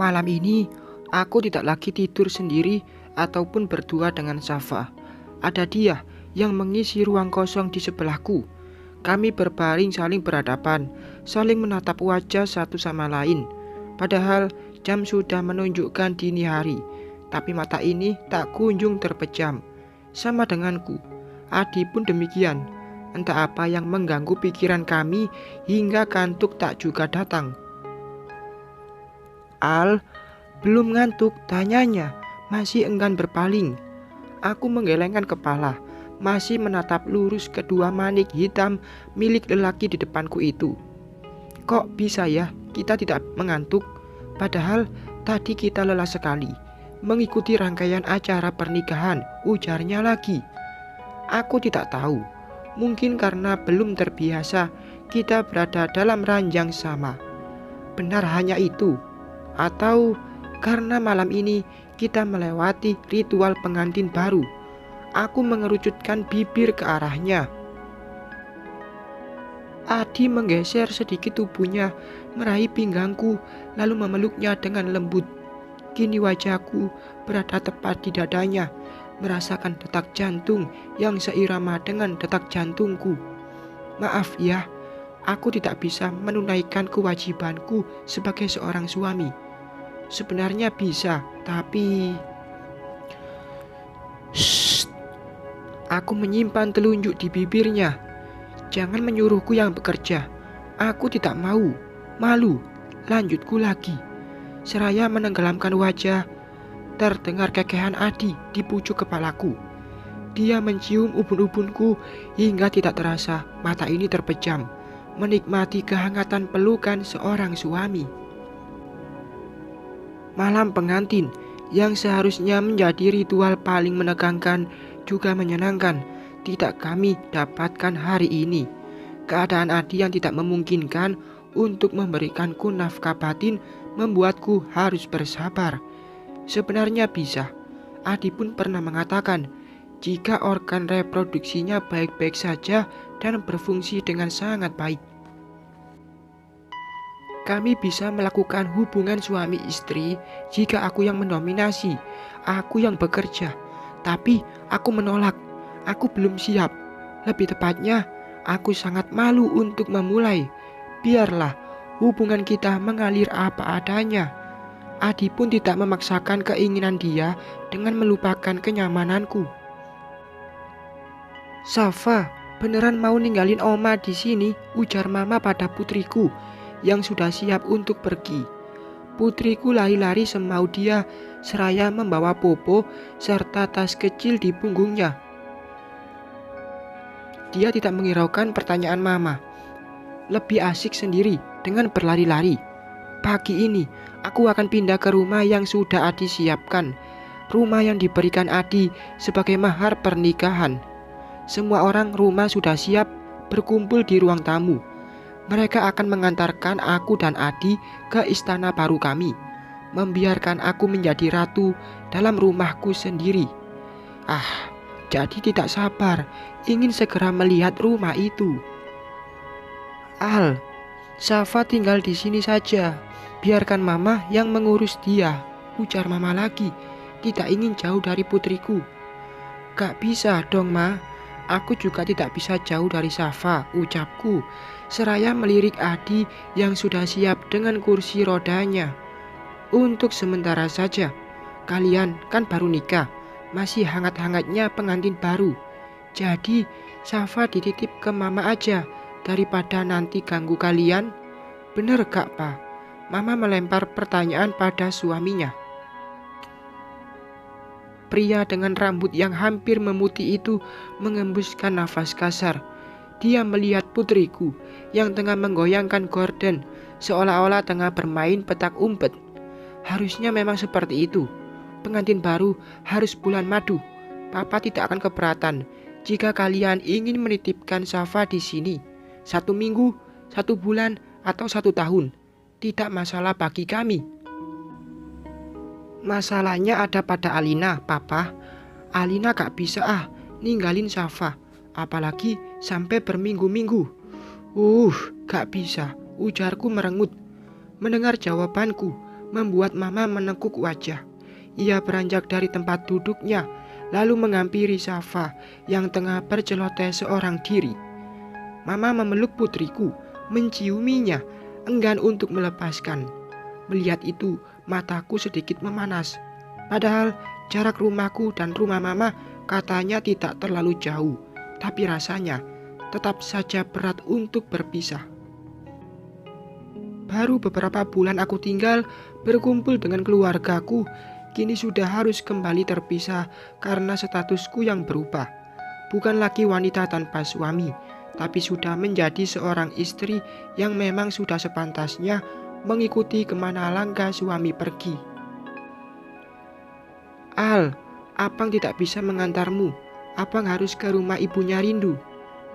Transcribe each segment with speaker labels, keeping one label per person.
Speaker 1: Malam ini, aku tidak lagi tidur sendiri ataupun berdua dengan Safa. Ada dia yang mengisi ruang kosong di sebelahku. Kami berbaring saling berhadapan, saling menatap wajah satu sama lain. Padahal jam sudah menunjukkan dini hari, tapi mata ini tak kunjung terpejam. Sama denganku, Adi pun demikian. Entah apa yang mengganggu pikiran kami hingga kantuk tak juga datang. Al, belum ngantuk, tanyanya, masih enggan berpaling. Aku menggelengkan kepala, masih menatap lurus kedua manik hitam milik lelaki di depanku itu. Kok bisa ya kita tidak mengantuk? Padahal tadi kita lelah sekali mengikuti rangkaian acara pernikahan, ujarnya lagi. Aku tidak tahu, mungkin karena belum terbiasa kita berada dalam ranjang sama. Benar hanya itu, atau karena malam ini kita melewati ritual pengantin baru. Aku mengerucutkan bibir ke arahnya. Adi menggeser sedikit tubuhnya, meraih pinggangku, lalu memeluknya dengan lembut. Kini wajahku berada tepat di dadanya, merasakan detak jantung yang seirama dengan detak jantungku. Maaf ya, aku tidak bisa menunaikan kewajibanku sebagai seorang suami. Sebenarnya bisa, tapi... Shh. Aku menyimpan telunjuk di bibirnya. Jangan menyuruhku yang bekerja. Aku tidak mau. Malu. Lanjutku lagi. Seraya menenggelamkan wajah. Terdengar kekehan Adi di pucuk kepalaku. Dia mencium ubun-ubunku hingga tidak terasa mata ini terpejam, menikmati kehangatan pelukan seorang suami. Malam pengantin yang seharusnya menjadi ritual paling menegangkan juga menyenangkan tidak kami dapatkan hari ini. Keadaan Adi yang tidak memungkinkan untuk memberikanku nafkah batin membuatku harus bersabar. Sebenarnya bisa. Adi pun pernah mengatakan jika organ reproduksinya baik-baik saja dan berfungsi dengan sangat baik, kami bisa melakukan hubungan suami istri jika aku yang mendominasi, aku yang bekerja. Tapi aku menolak, aku belum siap. Lebih tepatnya, aku sangat malu untuk memulai. Biarlah hubungan kita mengalir apa adanya. Adi pun tidak memaksakan keinginan dia dengan melupakan kenyamananku. Safa, beneran mau ninggalin Oma di sini, ujar Mama pada putriku yang sudah siap untuk pergi. Putriku lari-lari semau dia seraya membawa popo serta tas kecil di punggungnya. Dia tidak menghiraukan pertanyaan Mama. Lebih asik sendiri dengan berlari-lari. Pagi ini aku akan pindah ke rumah yang sudah Adi siapkan. Rumah yang diberikan Adi sebagai mahar pernikahan. Semua orang rumah sudah siap berkumpul di ruang tamu. Mereka akan mengantarkan aku dan Adi ke istana baru kami, membiarkan aku menjadi ratu dalam rumahku sendiri. Jadi tidak sabar, ingin segera melihat rumah itu. Al, Safa tinggal di sini saja, biarkan Mama yang mengurus dia, ujar Mama lagi, tidak ingin jauh dari putriku. Gak bisa dong Ma, aku juga tidak bisa jauh dari Safa, ucapku, seraya melirik Adi yang sudah siap dengan kursi rodanya. Untuk sementara saja, kalian kan baru nikah, masih hangat-hangatnya pengantin baru. Jadi Safa dititip ke Mama aja, daripada nanti ganggu kalian. Bener gak Pa? Mama melempar pertanyaan pada suaminya. Pria dengan rambut yang hampir memutih itu mengembuskan nafas kasar. Dia melihat putriku yang tengah menggoyangkan gorden seolah-olah tengah bermain petak umpet. Harusnya memang seperti itu. Pengantin baru harus bulan madu. Papa tidak akan keberatan jika kalian ingin menitipkan Safa di sini. 1 minggu, 1 bulan, atau 1 tahun. Tidak masalah bagi kami. Masalahnya ada pada Alina, Papa. Alina gak bisa ninggalin Safa, apalagi sampai berminggu-minggu. Gak bisa, ujarku merengut. Mendengar jawabanku, membuat Mama menekuk wajah. Ia beranjak dari tempat duduknya, lalu menghampiri Safa yang tengah berceloteh seorang diri. Mama memeluk putriku, menciuminya, enggan untuk melepaskan. Melihat itu, mataku sedikit memanas. Padahal jarak rumahku dan rumah Mama katanya tidak terlalu jauh, tapi rasanya tetap saja berat untuk berpisah. Baru beberapa bulan aku tinggal berkumpul dengan keluargaku, kini sudah harus kembali terpisah karena statusku yang berubah. Bukan lagi wanita tanpa suami, tapi sudah menjadi seorang istri yang memang sudah sepantasnya mengikuti kemana langkah suami pergi. Al, Apang tidak bisa mengantarmu. Apang harus ke rumah ibunya Rindu.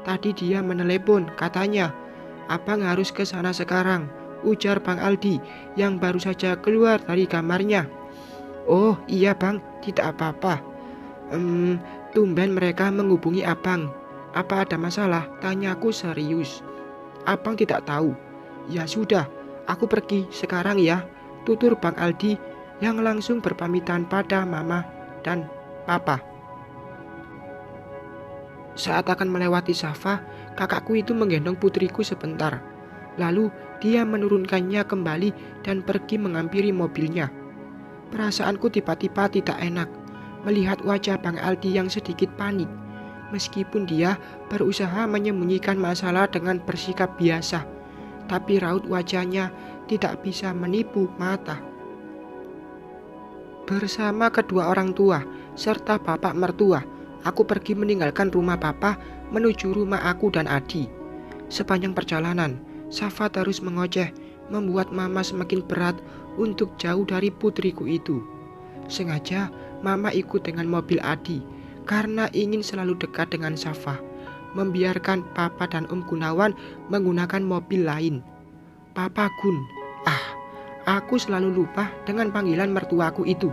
Speaker 1: Tadi dia menelepon, katanya Apang harus ke sana sekarang, ujar Bang Aldi yang baru saja keluar dari kamarnya. Oh iya Bang, tidak apa-apa. Tumben mereka menghubungi Abang. Apa ada masalah? Tanyaku serius. Abang tidak tahu. Ya sudah, aku pergi sekarang ya, tutur Bang Aldi yang langsung berpamitan pada Mama dan Papa. Saat akan melewati Safa, kakakku itu menggendong putriku sebentar. Lalu dia menurunkannya kembali dan pergi menghampiri mobilnya. Perasaanku tiba-tiba tidak enak melihat wajah Bang Aldi yang sedikit panik. Meskipun dia berusaha menyembunyikan masalah dengan bersikap biasa, tapi raut wajahnya tidak bisa menipu mata. Bersama kedua orang tua serta bapak mertua, aku pergi meninggalkan rumah papa menuju rumah aku dan Adi. Sepanjang perjalanan, Safa terus mengoceh, membuat Mama semakin berat untuk jauh dari putriku itu. Sengaja Mama ikut dengan mobil Adi karena ingin selalu dekat dengan Safa, membiarkan Papa dan Om Gunawan menggunakan mobil lain. Papa Gun, aku selalu lupa dengan panggilan mertuaku itu.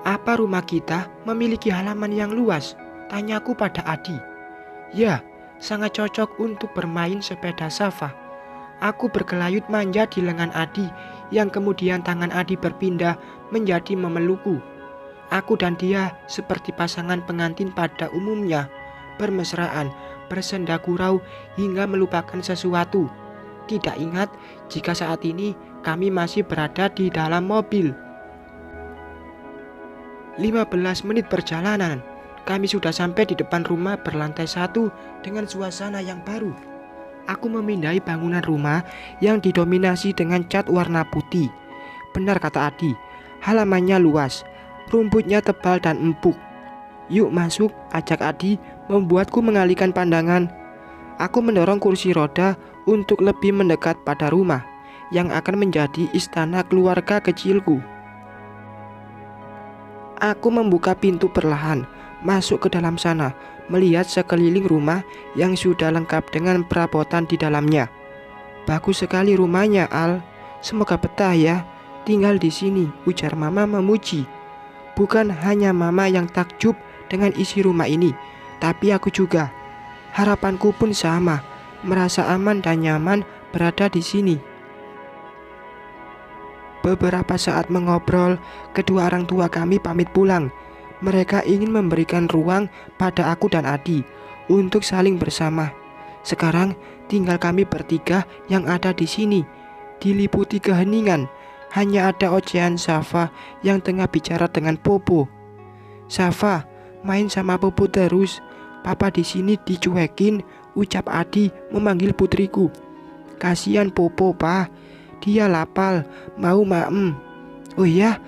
Speaker 1: Apa rumah kita memiliki halaman yang luas? Tanyaku pada Adi. Ya, sangat cocok untuk bermain sepeda Safa. Aku bergelayut manja di lengan Adi, yang kemudian tangan Adi berpindah menjadi memelukku. Aku dan dia seperti pasangan pengantin pada umumnya, bermesraan, bersenda gurau hingga melupakan sesuatu. Tidak ingat jika saat ini kami masih berada di dalam mobil. 15 menit perjalanan, kami sudah sampai di depan rumah berlantai 1 dengan suasana yang baru. Aku memindai bangunan rumah yang didominasi dengan cat warna putih. Benar kata Adi, halamannya luas, rumputnya tebal dan empuk. Yuk masuk, ajak Adi, membuatku mengalihkan pandangan. Aku mendorong kursi roda untuk lebih mendekat pada rumah yang akan menjadi istana keluarga kecilku. Aku membuka pintu perlahan, masuk ke dalam sana, melihat sekeliling rumah yang sudah lengkap dengan perabotan di dalamnya. Bagus sekali rumahnya, Al. Semoga betah ya, tinggal di sini, ujar Mama memuji. Bukan hanya Mama yang takjub dengan isi rumah ini, tapi aku juga. Harapanku pun sama, merasa aman dan nyaman berada di sini. Beberapa saat mengobrol, kedua orang tua kami pamit pulang. Mereka ingin memberikan ruang pada aku dan Adi untuk saling bersama. Sekarang tinggal kami bertiga yang ada di sini, diliputi keheningan. Hanya ada ocehan Safa yang tengah bicara dengan Popo. Safa, main sama Popo terus. Papa di sini dicuekin, ucap Adi memanggil putriku. Kasihan Popo, Pak. Dia lapar, mau maem. Oh ya,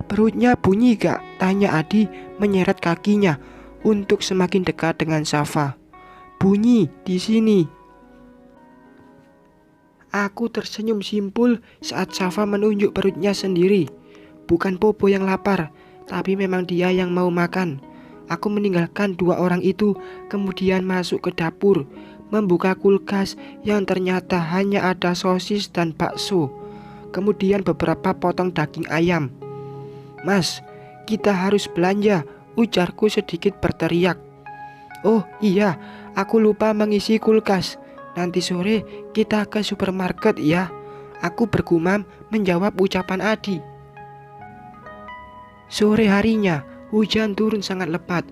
Speaker 1: perutnya bunyi gak? Tanya Adi menyeret kakinya untuk semakin dekat dengan Safa. Bunyi di sini. Aku tersenyum simpul saat Safa menunjuk perutnya sendiri. Bukan Popo yang lapar, tapi memang dia yang mau makan. Aku meninggalkan dua orang itu, kemudian masuk ke dapur, membuka kulkas yang ternyata hanya ada sosis dan bakso, kemudian beberapa potong daging ayam. Mas, kita harus belanja, ujarku sedikit berteriak. Oh iya, aku lupa mengisi kulkas. Nanti sore kita ke supermarket ya. Aku bergumam menjawab ucapan Adi. Sore harinya, hujan turun sangat lebat.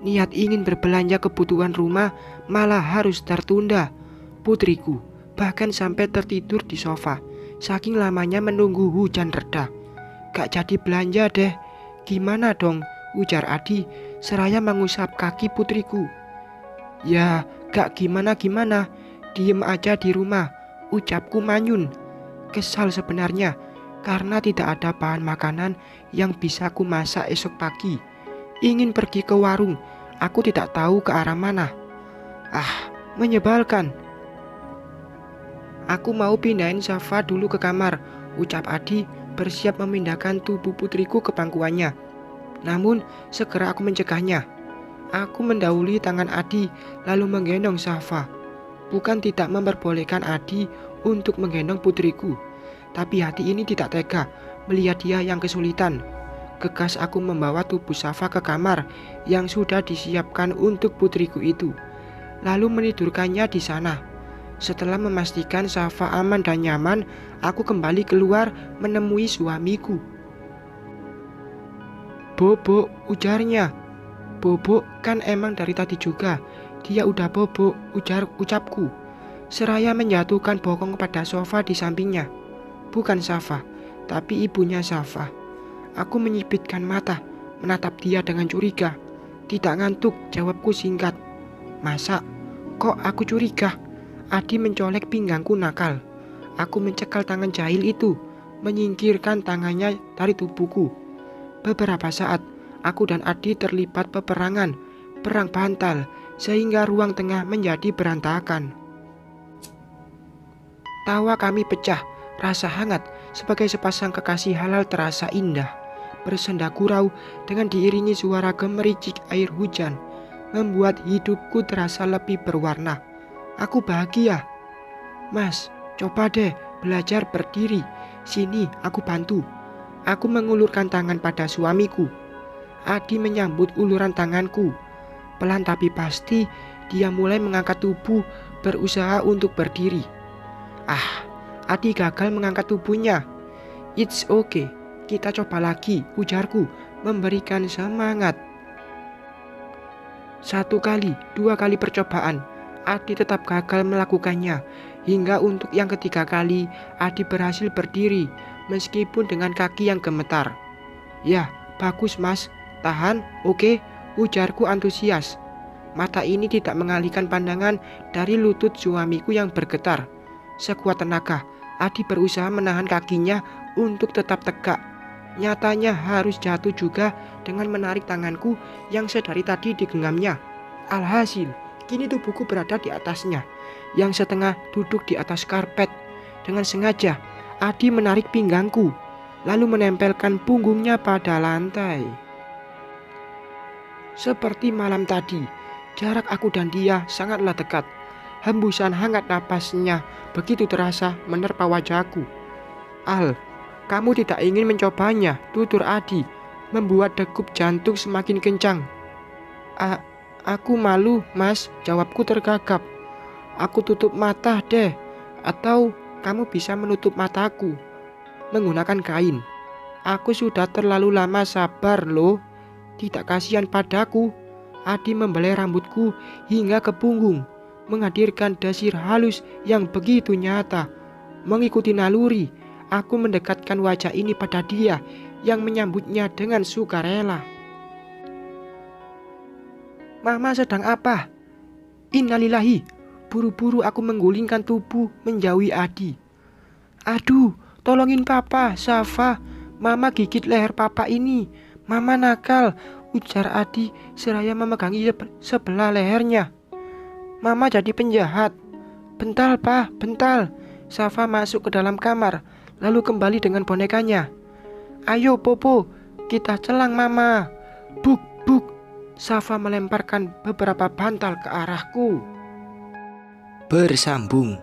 Speaker 1: Niat ingin berbelanja kebutuhan rumah malah harus tertunda. Putriku bahkan sampai tertidur di sofa, saking lamanya menunggu hujan reda. Gak jadi belanja deh. Gimana dong? Ujar Adi seraya mengusap kaki putriku. Ya, gak gimana-gimana. Diem aja di rumah, ucapku manyun. Kesal sebenarnya karena tidak ada bahan makanan yang bisa ku masak esok pagi. Ingin pergi ke warung, aku tidak tahu ke arah mana. Menyebalkan. Aku mau pindahin Safa dulu ke kamar, ucap Adi bersiap memindahkan tubuh putriku ke pangkuannya. Namun segera aku mencegahnya. Aku mendahului tangan Adi lalu menggendong Safa. Bukan tidak memperbolehkan Adi untuk menggendong putriku, tapi hati ini tidak tega melihat dia yang kesulitan. Gegas aku membawa tubuh Safa ke kamar yang sudah disiapkan untuk putriku itu, lalu menidurkannya di sana. Setelah memastikan Safa aman dan nyaman, aku kembali keluar menemui suamiku. Bobo, ujarnya. Bobo kan emang dari tadi juga. Dia udah bobo, ucapku, seraya menjatuhkan bokong pada sofa di sampingnya. Bukan Safa, tapi ibunya Safa. Aku menyipitkan mata, menatap dia dengan curiga. Tidak ngantuk, jawabku singkat. Masa? Kok aku curiga? Adi mencolek pinggangku nakal. Aku mencekal tangan jahil itu, menyingkirkan tangannya dari tubuhku. Beberapa saat, aku dan Adi terlibat peperangan, perang bantal, sehingga ruang tengah menjadi berantakan. Tawa kami pecah, rasa hangat sebagai sepasang kekasih halal terasa indah. Bersenda gurau dengan diiringi suara gemericik air hujan, membuat hidupku terasa lebih berwarna. Aku bahagia. Mas, coba deh belajar berdiri. Sini, aku bantu. Aku mengulurkan tangan pada suamiku. Adi menyambut uluran tanganku. Pelan tapi pasti, dia mulai mengangkat tubuh, berusaha untuk berdiri. Adi gagal mengangkat tubuhnya. It's okay, kita coba lagi, ujarku, memberikan semangat. 1 kali, 2 kali percobaan, Adi tetap gagal melakukannya. Hingga untuk yang ketiga kali, Adi berhasil berdiri, meskipun dengan kaki yang gemetar. Ya, bagus mas, tahan, oke, ujarku antusias. Mata ini tidak mengalihkan pandangan dari lutut suamiku yang bergetar. Sekuat tenaga, Adi berusaha menahan kakinya untuk tetap tegak. Nyatanya harus jatuh juga dengan menarik tanganku yang sedari tadi digenggamnya. Alhasil, kini tubuhku berada di atasnya, yang setengah duduk di atas karpet. Dengan sengaja, Adi menarik pinggangku, lalu menempelkan punggungnya pada lantai. Seperti malam tadi, jarak aku dan dia sangatlah dekat. Hembusan hangat napasnya begitu terasa menerpa wajahku. Al, kamu tidak ingin mencobanya, tutur Adi, membuat degup jantung semakin kencang. Aku malu, mas, jawabku tergagap. Aku tutup mata deh, atau kamu bisa menutup mataku menggunakan kain. Aku sudah terlalu lama sabar loh. Tidak kasihan padaku. Adi membelai rambutku hingga ke punggung, menghadirkan desir halus yang begitu nyata. Mengikuti naluri, aku mendekatkan wajah ini pada dia yang menyambutnya dengan sukarela. Mama sedang apa? Innalillahi. Buru-buru aku menggulingkan tubuh menjauhi Adi. Aduh, tolongin papa, Safa. Mama gigit leher papa ini. Mama nakal, ujar Adi seraya memegangi sebelah lehernya. Mama jadi penjahat. Bental, Pak, bental. Safa masuk ke dalam kamar, lalu kembali dengan bonekanya. Ayo, Popo, kita celang Mama. Buk, buk. Safa melemparkan beberapa bantal ke arahku. Bersambung.